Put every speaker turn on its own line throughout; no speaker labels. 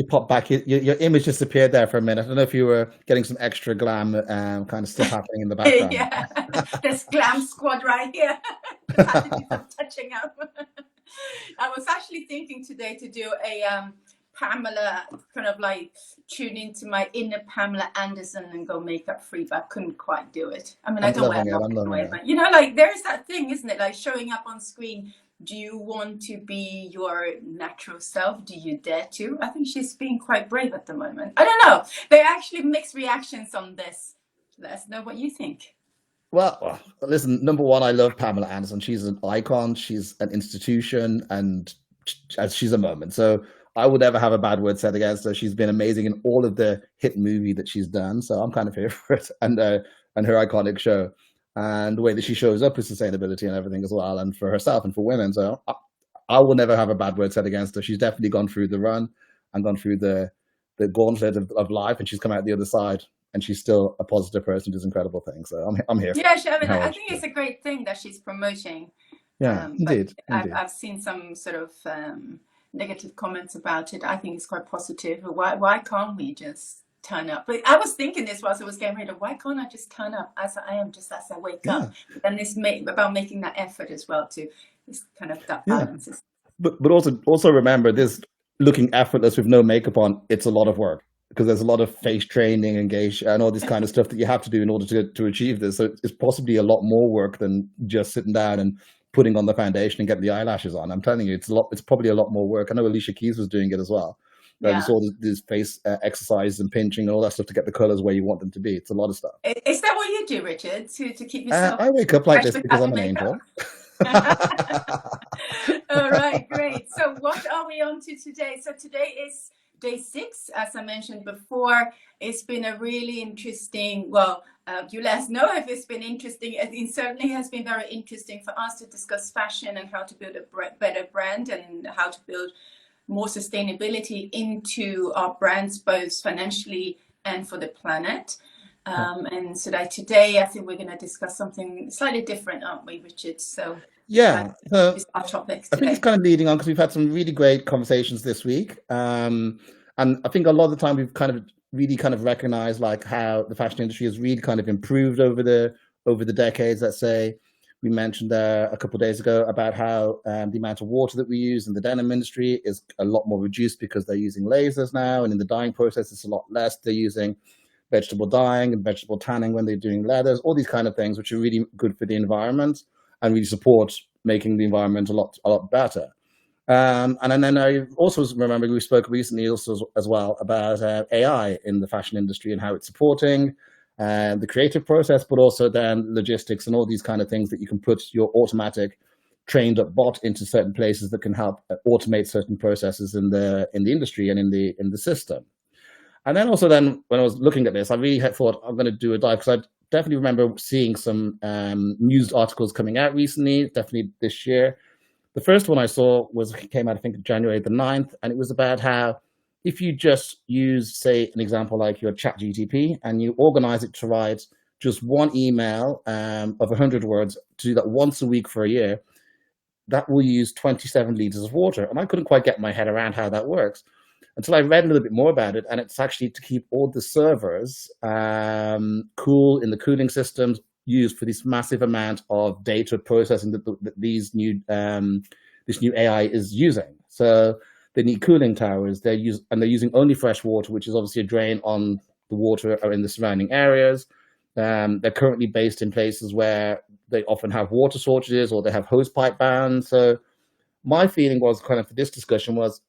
You pop back, your image disappeared there for a minute. I don't know if you were getting some extra glam kind of stuff happening in the background.
Yeah, this glam squad right here. Just had to do some touching up. I was actually thinking today to do a Pamela, kind of like tune into my inner Pamela Anderson and go makeup free, but I couldn't quite do it. I mean, I
I'm
don't wear
loving it.
makeup
I'm loving
anyway,
it.
but you know, like there's that thing, isn't it? Like showing up on screen. Do you want to be your natural self? Do you dare to? I think she's being quite brave at the moment. I don't know. There are actually mixed reactions on this. Let us know what you think.
Well, listen, number one, I love Pamela Anderson. She's an icon, she's an institution, and she's a moment. So I would never have a bad word said against her. She's been amazing in all of the hit movie that she's done. So I'm kind of here for it, and her iconic show, and the way that she shows up with sustainability and everything as well, and for herself and for women. So I will never have a bad word said against her. She's definitely gone through the run and gone through the gauntlet of life, and she's come out the other side, and she's still a positive person, does incredible things. So I'm here.
Yeah, I mean, I think it's a great thing that she's promoting.
Yeah,
But
indeed, indeed.
I've seen some sort of negative comments about it. I think it's quite positive. Why can't we just turn up? But I was thinking this whilst I was getting ready. Why can't I just turn up as I am, just as I wake
Yeah,
up? And it's about making that effort as well to this kind of that
yeah.
balance.
But also remember this: looking effortless with no makeup on, it's a lot of work because there's a lot of face training, engage, and all this kind of stuff that you have to do in order to achieve this. So it's possibly a lot more work than just sitting down and putting on the foundation and getting the eyelashes on. I'm telling you, it's a lot. It's probably a lot more work. I know Alicia Keys was doing it as well. Right,
Yeah.
it's all these face exercises and pinching and all that stuff to get the colors where you want them to be. It's a lot of stuff.
Is that what you do, Richard, to keep yourself
I wake up like
fresh
this because
without the
I'm an
makeup?
angel.
All right, great. So what are we on to today? So today is day 6, as I mentioned before. It's been a really interesting, well, you let us know if it's been interesting. It certainly has been very interesting for us to discuss fashion and how to build a better brand and how to build more sustainability into our brands, both financially and for the planet. And so that today, I think we're going to discuss something slightly different, aren't we, Richard? So
Yeah,
is our topic
I think it's
today.
kind of leading on because we've had some really great conversations this week, and I think a lot of the time we've kind of really kind of recognized like how the fashion industry has really kind of improved over the decades. Let's say we mentioned a couple of days ago about how the amount of water that we use in the denim industry is a lot more reduced because they're using lasers now, and in the dyeing process it's a lot less. They're using vegetable dyeing and vegetable tanning when they're doing leathers, all these kind of things, which are really good for the environment and really support making the environment a lot better. And then I also remember we spoke recently also as well about AI in the fashion industry and how it's supporting the creative process, but also then logistics and all these kind of things that you can put your automatic trained up bot into certain places that can help automate certain processes in the industry and in the system. And then also then when I was looking at this, I really had thought I'm going to do a dive because I definitely remember seeing some news articles coming out recently, definitely this year. The first one I saw came out, I think, January the 9th, and it was about how if you just use, say, an example like your chat GTP and you organize it to write just one email of 100 words, to do that once a week for a year, that will use 27 liters of water. And I couldn't quite get my head around how that works until I read a little bit more about it. And it's actually to keep all the servers cool in the cooling systems used for this massive amount of data processing that this new AI is using. So they need cooling towers. They're using only fresh water, which is obviously a drain on the water in the surrounding areas. They're currently based in places where they often have water shortages or they have hose pipe bans. So my feeling was kind of for this discussion was,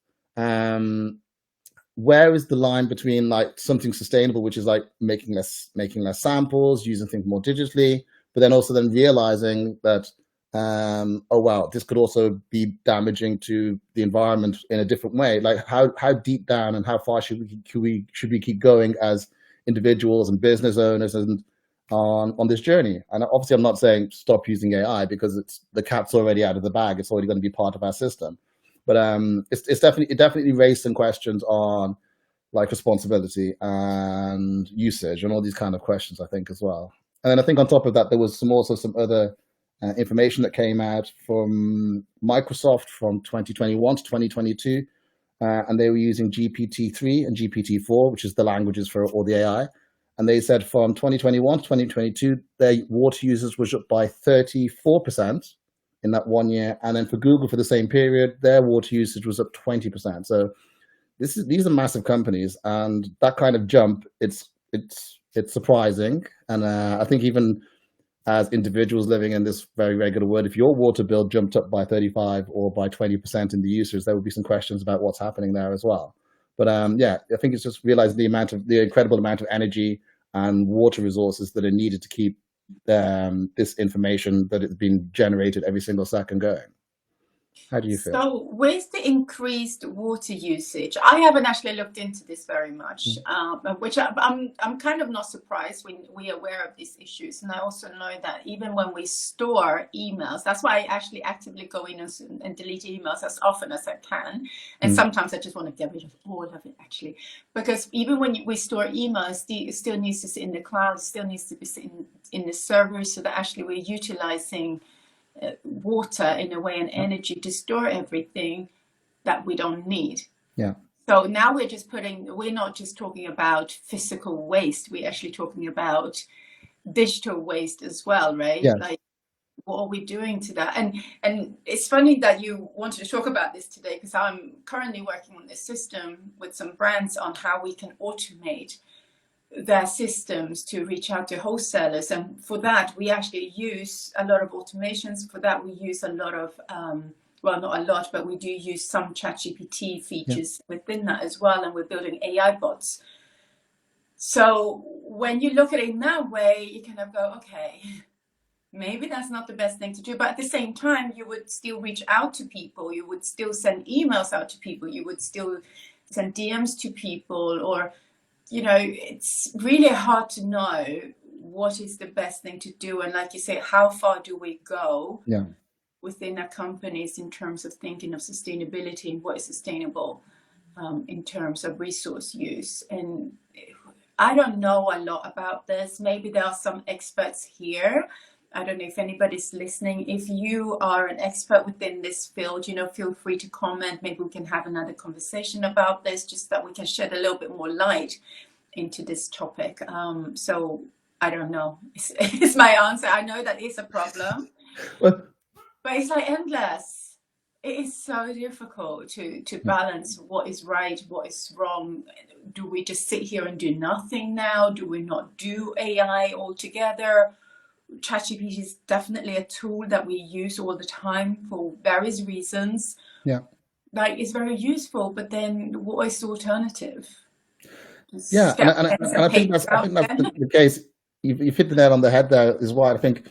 where is the line between like something sustainable, which is like making less samples, using things more digitally, but then also then realizing that, oh wow, this could also be damaging to the environment in a different way. Like how deep down and how far should we keep going as individuals and business owners and on this journey? And obviously, I'm not saying stop using AI because the cat's already out of the bag. It's already going to be part of our system. But it definitely raised some questions on like responsibility and usage and all these kind of questions, I think, as well. And then I think on top of that, there was also some other information that came out from Microsoft from 2021 to 2022 and they were using GPT-3 and GPT-4, which is the languages for all the AI. And they said from 2021 to 2022, their water usage was up by 34% in that 1 year. And then for Google for the same period, their water usage was up 20%. So these are massive companies, and that kind of jump, it's surprising. And I think even as individuals living in this very regular world, if your water bill jumped up by 35 or by 20% in the users, there would be some questions about what's happening there as well. But yeah, I think it's just realizing the incredible amount of energy and water resources that are needed to keep this information that is being generated every single second going. How do you feel?
So with the increased water usage, I haven't actually looked into this very much, which I'm kind of not surprised when we're aware of these issues. And I also know that even when we store emails, that's why I actually actively go in and delete emails as often as I can. And sometimes I just want to get rid of all of it, actually, because even when we store emails, it still needs to sit in the cloud, it still needs to be sitting in the server, so that actually we're utilizing water in a way and energy to store everything that we don't need.
Yeah.
So now we're not just talking about physical waste, we're actually talking about digital waste as well, right?
Yes.
Like, what are we doing to that? And it's funny that you wanted to talk about this today, because I'm currently working on this system with some brands on how we can automate their systems to reach out to wholesalers. And for that, we actually use a lot of automations. For that, we use a lot of, well, not a lot, but we do use some ChatGPT features within that as well. And we're building AI bots. So when you look at it in that way, you kind of go, okay, maybe that's not the best thing to do. But at the same time, you would still reach out to people. You would still send emails out to people. You would still send DMs to people, or it's really hard to know what is the best thing to do. And like you say, how far do we go within our companies in terms of thinking of sustainability and what is sustainable in terms of resource use? And I don't know a lot about this. Maybe there are some experts here. I don't know if anybody's listening. If you are an expert within this field, feel free to comment. Maybe we can have another conversation about this, just that we can shed a little bit more light into this topic. So I don't know. It's my answer. I know that is a problem, but it's like endless. It is so difficult to balance what is right, what is wrong. Do we just sit here and do nothing now? Do we not do AI altogether? ChatGPT is definitely a tool that we use all the time for various reasons.
Yeah.
Like, it's very useful, but then what is the alternative?
Yeah, and I think that's the case. You've hit the nail on the head there, is why I think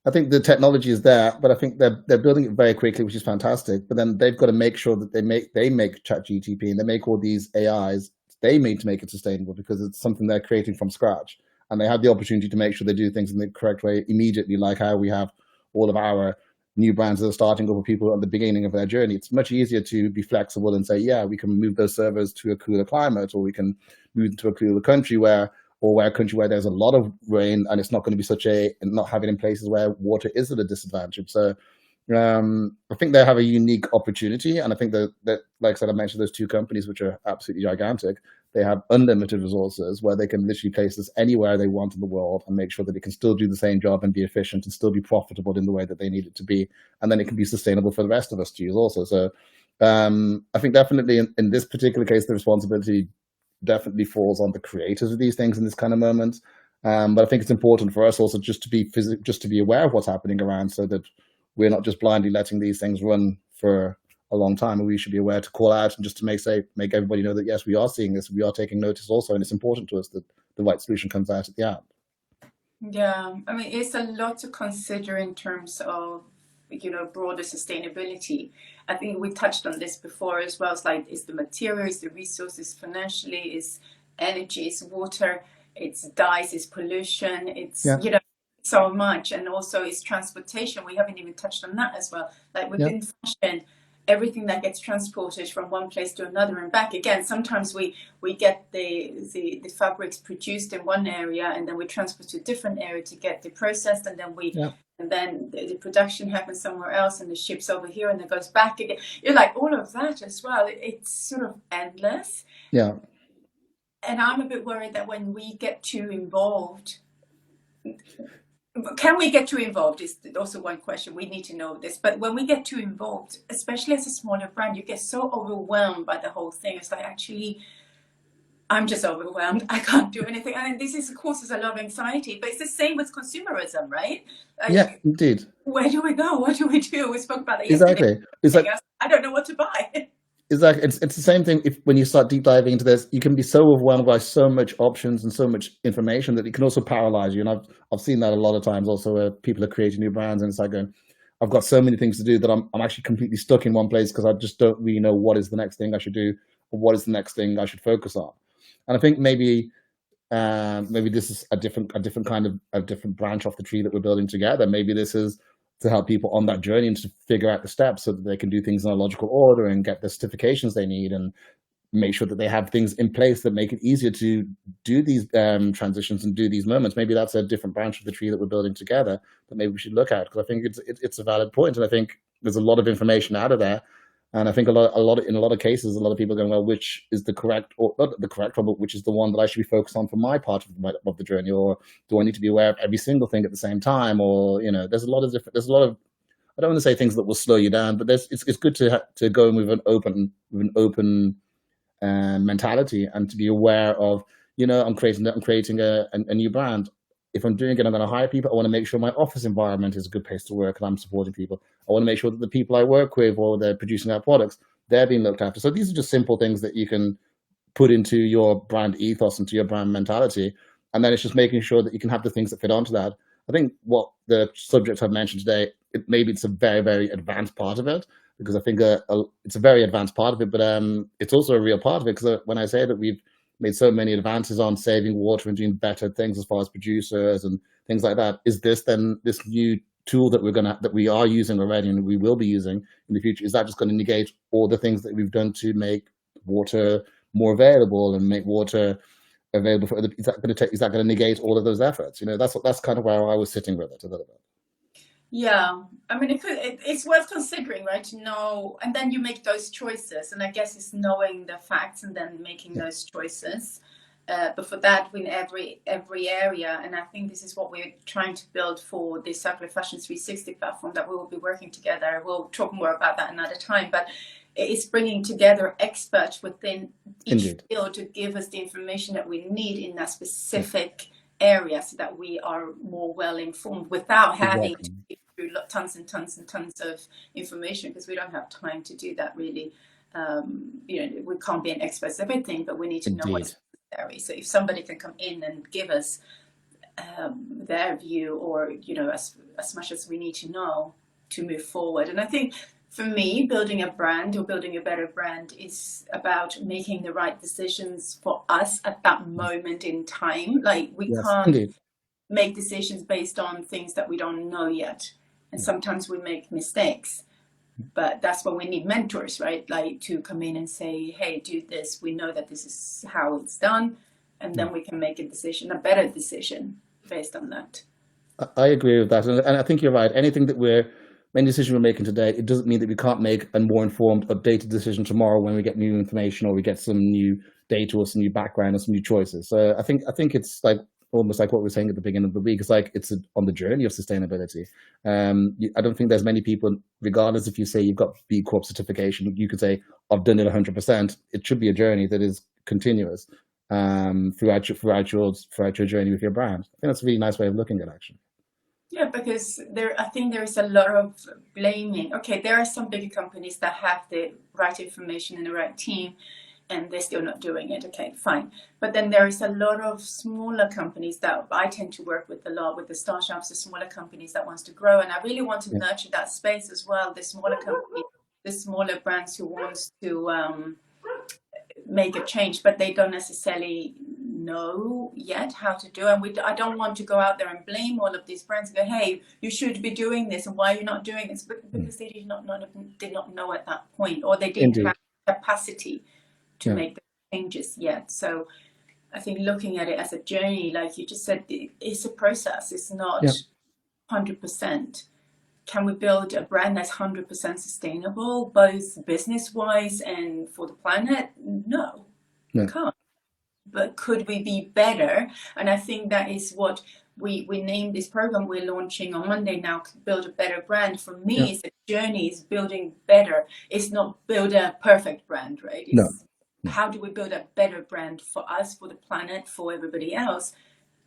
the technology is there, but I think they're building it very quickly, which is fantastic. But then they've got to make sure that they make ChatGPT and they make all these AIs, they need to make it sustainable, because it's something they're creating from scratch. And they have the opportunity to make sure they do things in the correct way immediately, like how we have all of our new brands that are starting up with people at the beginning of their journey. It's much easier to be flexible and say, yeah, we can move those servers to a cooler climate, or we can move to a cooler country where there's a lot of rain, and it's not going to be not having in places where water is at a disadvantage. So I think they have a unique opportunity, and I think that like I said, I mentioned those two companies, which are absolutely gigantic. They have unlimited resources where they can literally place this anywhere they want in the world and make sure that it can still do the same job and be efficient and still be profitable in the way that they need it to be. And then it can be sustainable for the rest of us to use also. So I think definitely in this particular case, the responsibility definitely falls on the creators of these things in this kind of moment. But I think it's important for us also just to be aware of what's happening around, so that we're not just blindly letting these things run for a long time, and we should be aware to call out and just to make everybody know that, yes, we are seeing this, we are taking notice also, and it's important to us that the right solution comes out at the end.
Yeah, I mean, it's a lot to consider in terms of broader sustainability. I think we touched on this before as well. It's like, it's the materials, the resources, financially, it's energy, it's water, it's dyes, it's pollution, it's so much, and also it's transportation. We haven't even touched on that as well. Like within fashion, everything that gets transported from one place to another and back again. Sometimes we get the fabrics produced in one area, and then we transport to a different area to get the processed, and then we and then the production happens somewhere else, and the ship's over here, and it goes back again. You're like, all of that as well. It's sort of endless.
Yeah.
And I'm a bit worried that when we get too involved, can we get too involved is also one question. We need to know this. But when we get too involved, especially as a smaller brand, you get so overwhelmed by the whole thing. It's like, actually, I'm just overwhelmed. I can't do anything. And this causes a lot of anxiety. But it's the same with consumerism, right?
Yeah, indeed.
Where do we go? What do we do? We spoke about that yesterday.
Exactly. It's like,
I don't know what to buy.
exactly. It's the same thing. If when you start deep diving into this, you can be so overwhelmed by so much options and so much information that it can also paralyze you. And I've seen that a lot of times also, where people are creating new brands, and it's like going, I've got so many things to do that I'm actually completely stuck in one place because I just don't really know what is the next thing I should do, or what is the next thing I should focus on. And I think maybe this is a different kind of a different branch off the tree that we're building together. Maybe this is to help people on that journey and to figure out the steps so that they can do things in a logical order and get the certifications they need, and make sure that they have things in place that make it easier to do these transitions and do these moments. Maybe that's a different branch of the tree that we're building together that maybe we should look at, because I think it's a valid point, and I think there's a lot of information out of there. And I think in a lot of cases, a lot of people are going, well, which is the correct, or not the correct one, but which is the one that I should be focused on for my part of the journey, or do I need to be aware of every single thing at the same time? Or, there's a lot of, I don't want to say things that will slow you down, but it's good to go in with an open mentality, and to be aware of, I'm creating a new brand. If I'm doing it, I'm going to hire people. I want to make sure my office environment is a good place to work and I'm supporting people. I want to make sure that the people I work with, or they're producing our products, they're being looked after. So these are just simple things that you can put into your brand ethos, into your brand mentality. And then it's just making sure that you can have the things that fit onto that. I think what the subject I've mentioned today, maybe it's a very, very advanced part of it, because I think it's a very advanced part of it, but it's also a real part of it, because when I say that we've made so many advances on saving water and doing better things as far as producers and things like that, is this then this new tool that we are using already and we will be using in the future, is that just going to negate all the things that we've done to make water more available and make water available for other? Is that going to negate all of those efforts? That's kind of where I was sitting with it a little bit.
Yeah, I mean, it's worth considering, right? To know, and then you make those choices. And I guess it's knowing the facts and then making those choices. But for that, in every area, and I think this is what we're trying to build for the Circular Fashion 360 platform that we will be working together. We'll talk more about that another time, but it's bringing together experts within each field to give us the information that we need in that specific area, so that we are more well informed without having to go through tons and tons and tons of information, because we don't have time to do that really. We can't be an expert at everything, but we need to know what's necessary. So if somebody can come in and give us their view, or as much as we need to know to move forward. And I think for me, building a brand, or building a better brand, is about making the right decisions for us at that moment in time. Like, we can't make decisions based on things that we don't know yet. And sometimes we make mistakes, but that's why we need mentors, right? Like, to come in and say, hey, do this. We know that this is how it's done. And then we can make a decision, a better decision based on that.
I agree with that. And I think you're right. Any decision we're making today, it doesn't mean that we can't make a more informed, updated decision tomorrow when we get new information, or we get some new data, or some new background, or some new choices. So I think it's like almost like what we were saying at the beginning of the week. It's like it's on the journey of sustainability. I don't think there's many people, regardless if you say you've got B Corp certification, you could say I've done it 100%. It should be a journey that is continuous throughout your journey with your brand. I think that's a really nice way of looking at it, actually.
Yeah, because I think there is a lot of blaming. Okay, there are some bigger companies that have the right information and the right team, and they're still not doing it. Okay, fine. But then there is a lot of smaller companies that I tend to work with a lot, with the startups, the smaller companies that wants to grow. And I really want to nurture that space as well. The smaller companies, the smaller brands who wants to make a change, but they don't necessarily know yet how to do it. And I don't want to go out there and blame all of these brands and go, hey, you should be doing this, and why are you not doing this? Because they did not know at that point, or they didn't have capacity to make the changes yet. So I think looking at it as a journey, like you just said, it's a process. It's not 100%. Can we build a brand that's 100% sustainable, both business-wise and for the planet? No, we can't. But could we be better? And I think that is what we named this program we're launching on Monday now, Build a Better Brand. For me, it's a journey, it's building better. It's not build a perfect brand, right? It's how do we build a better brand for us, for the planet, for everybody else?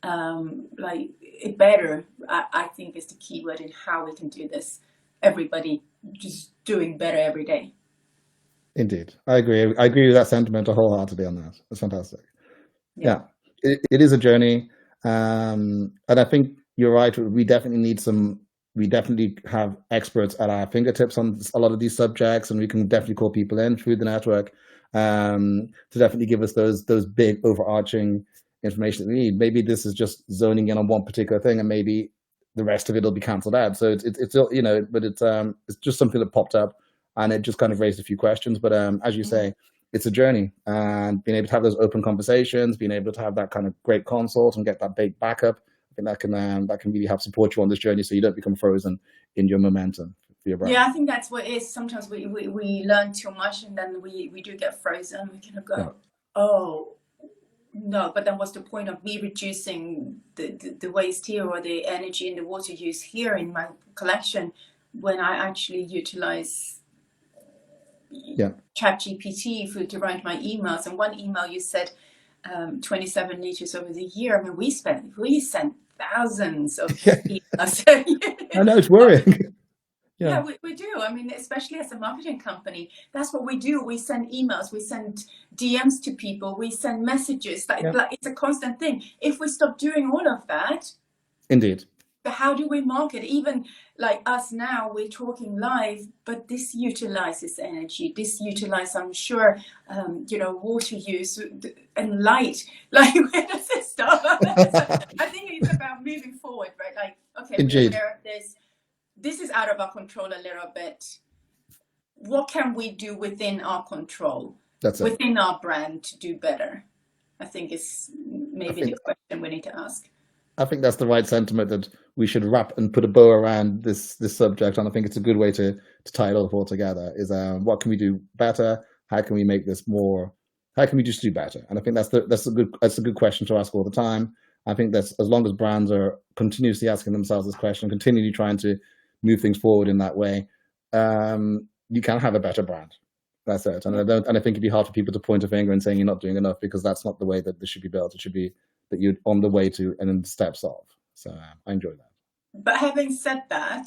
Like it better, I think is the key word in how we can do this. Everybody just doing better every day.
Indeed. I agree. I agree with that sentiment wholeheartedly on that. It's fantastic. Yeah, it is a journey. And I think you're right. We definitely have experts at our fingertips on a lot of these subjects, and we can definitely call people in through the network to definitely give us those big overarching information that we need. Maybe this is just zoning in on one particular thing, and maybe the rest of it will be cancelled out. So it's but it's just something that popped up, and it just kind of raised a few questions. But as you say, it's a journey, and being able to have those open conversations, being able to have that kind of great consult and get that big backup, I think that can really help support you on this journey, so you don't become frozen in your momentum for your brand.
Yeah, I think that's what it is. Sometimes we learn too much, and then we do get frozen. We kind of go, oh no, but then what's the point of me reducing the waste here or the energy and the water use here in my collection when I actually utilize ChatGPT to write my emails? And one email you said 27 liters over the year. I mean, we sent thousands of emails.
I know, it's worrying.
Yeah, we do. I mean, especially as a marketing company, that's what we do. We send emails, we send DMs to people, we send messages. Like it's a constant thing. If we stop doing all of that,
indeed,
how do we market? Even like us now, we're talking live, but this utilizes energy. This utilizes, I'm sure, water use and light. Like, where does it stop? I think it's about moving forward, right? Like, okay, this is out of our control a little bit. What can we do within our control, within our brand, to do better? I think is maybe the question we need to ask.
I think that's the right sentiment, that we should wrap and put a bow around this subject, and I think it's a good way to tie it all together. Is what can we do better? How can we make this more? How can we just do better? And I think that's a good question to ask all the time. I think that's, as long as brands are continuously asking themselves this question, continually trying to move things forward in that way, you can have a better brand. That's it. And I think it'd be hard for people to point a finger and saying you're not doing enough, because that's not the way that this should be built. It should be that you're on the way to, and then steps off. So I enjoy that.
But having said that,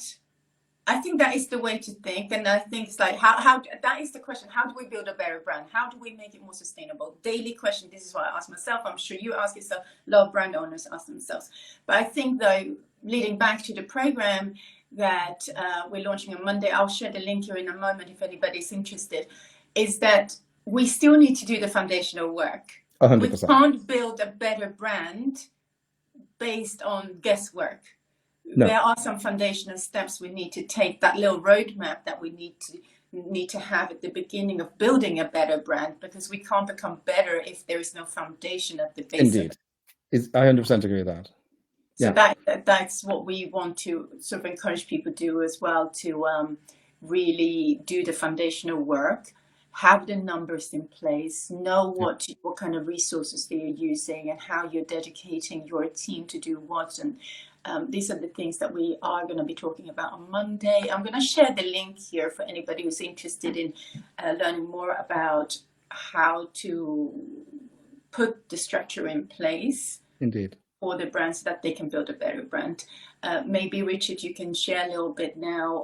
I think that is the way to think. And I think it's like, how that is the question. How do we build a better brand? How do we make it more sustainable? Daily question. This is what I ask myself. I'm sure you ask yourself. A lot of brand owners ask themselves. But I think, though, leading back to the program that we're launching on Monday, I'll share the link here in a moment if anybody's interested, is that we still need to do the foundational work.
100%.
We can't build a better brand based on guesswork. No. There are some foundational steps we need to take, that little roadmap that we need to have at the beginning of building a better brand, because we can't become better if there is no foundation at the base.
Indeed. I 100% agree with that.
So that's what we want to sort of encourage people to do as well, to really do the foundational work, have the numbers in place, know what kind of resources they are using and how you're dedicating your team to do what. And these are the things that we are going to be talking about on Monday. I'm going to share the link here for anybody who's interested in learning more about how to put the structure in place.
Indeed.
For the brands, so that they can build a better brand. Maybe, Richard, you can share a little bit now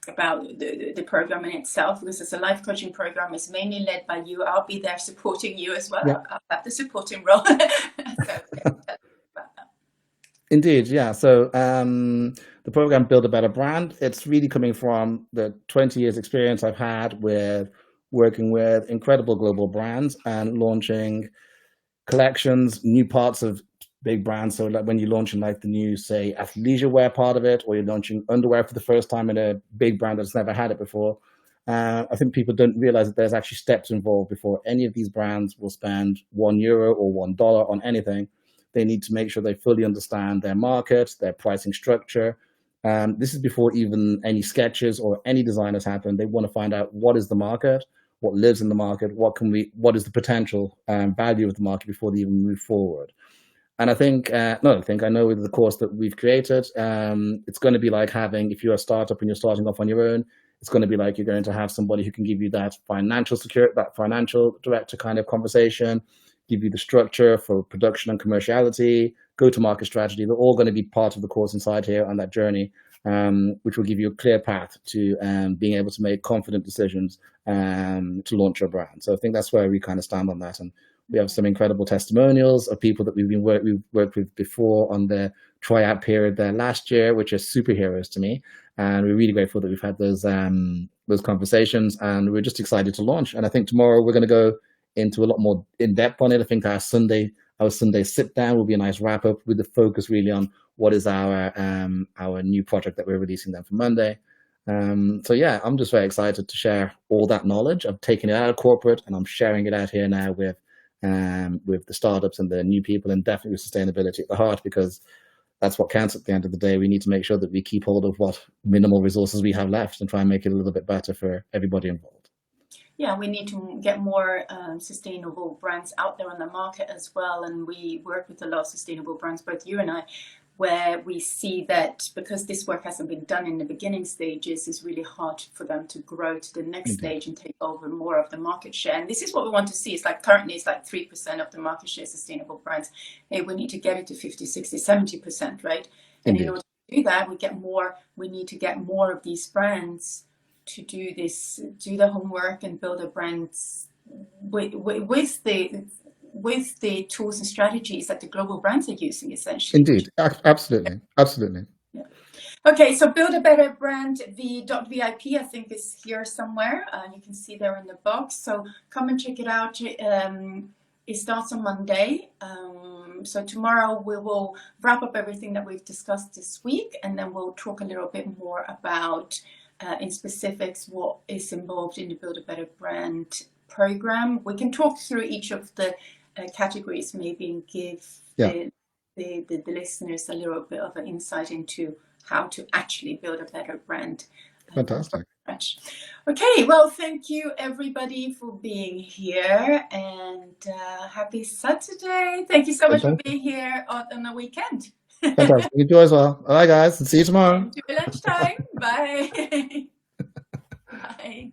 about the program in itself, because it's a life coaching program. It's mainly led by you. I'll be there supporting you as well. I'll have the supporting role.
Indeed, yeah. So the program Build a Better Brand, it's really coming from the 20 years experience I've had with working with incredible global brands and launching collections, new parts of big brands. So like when you're launching like the new, say, athleisure wear part of it, or you're launching underwear for the first time in a big brand that's never had it before, I think people don't realize that there's actually steps involved before any of these brands will spend €1 or $1 on anything. They need to make sure they fully understand their market, their pricing structure. This is before even any sketches or any design has happened. They want to find out what is the market, what lives in the market, what is the potential value of the market before they even move forward. And I think, I know with the course that we've created, it's going to be like having, if you're a startup and you're starting off on your own, it's going to be like you're going to have somebody who can give you that financial security, that financial director kind of conversation, give you the structure for production and commerciality, go-to-market strategy. They're all going to be part of the course inside here on that journey, which will give you a clear path to being able to make confident decisions to launch your brand. So I think that's where we kind of stand on that. And we have some incredible testimonials of people that we've worked with before on the tryout period there last year, which are superheroes to me. And we're really grateful that we've had those conversations, and we're just excited to launch. And I think tomorrow we're going to go into a lot more in depth on it. I think our Sunday sit down will be a nice wrap up with the focus really on what is our new project that we're releasing then for Monday. So yeah, I'm just very excited to share all that knowledge. I've taken it out of corporate and I'm sharing it out here now with the startups and the new people, and definitely with sustainability at the heart, because that's what counts at the end of the day. We need to make sure that we keep hold of what minimal resources we have left and try and make it a little bit better for everybody involved.
Yeah, we need to get more sustainable brands out there on the market as well. And we work with a lot of sustainable brands, both you and I, where we see that because this work hasn't been done in the beginning stages, it's really hard for them to grow to the next stage and take over more of the market share. And this is what we want to see. It's like currently it's like 3% of the market share sustainable brands. Hey, we need to get it to 50, 60, 70%, right? And in order to do that, we need to get more of these brands to do this, do the homework and build a brand with the tools and strategies that the global brands are using, essentially.
Indeed, absolutely.
Yeah. Okay, so build a better brand. V.VIP, I think, is here somewhere. You can see there in the box. So come and check it out. It starts on Monday. So tomorrow we will wrap up everything that we've discussed this week, and then we'll talk a little bit more about in specifics what is involved in the Build a Better Brand program. We can talk through each of the categories maybe and give the listeners a little bit of an insight into how to actually build a better brand.
Fantastic.
Okay, well, thank you everybody for being here, and happy Saturday. Thank you so much for being here on the weekend.
Fantastic. You as well. All right, guys, and see you tomorrow.
Enjoy lunchtime. Bye. Bye.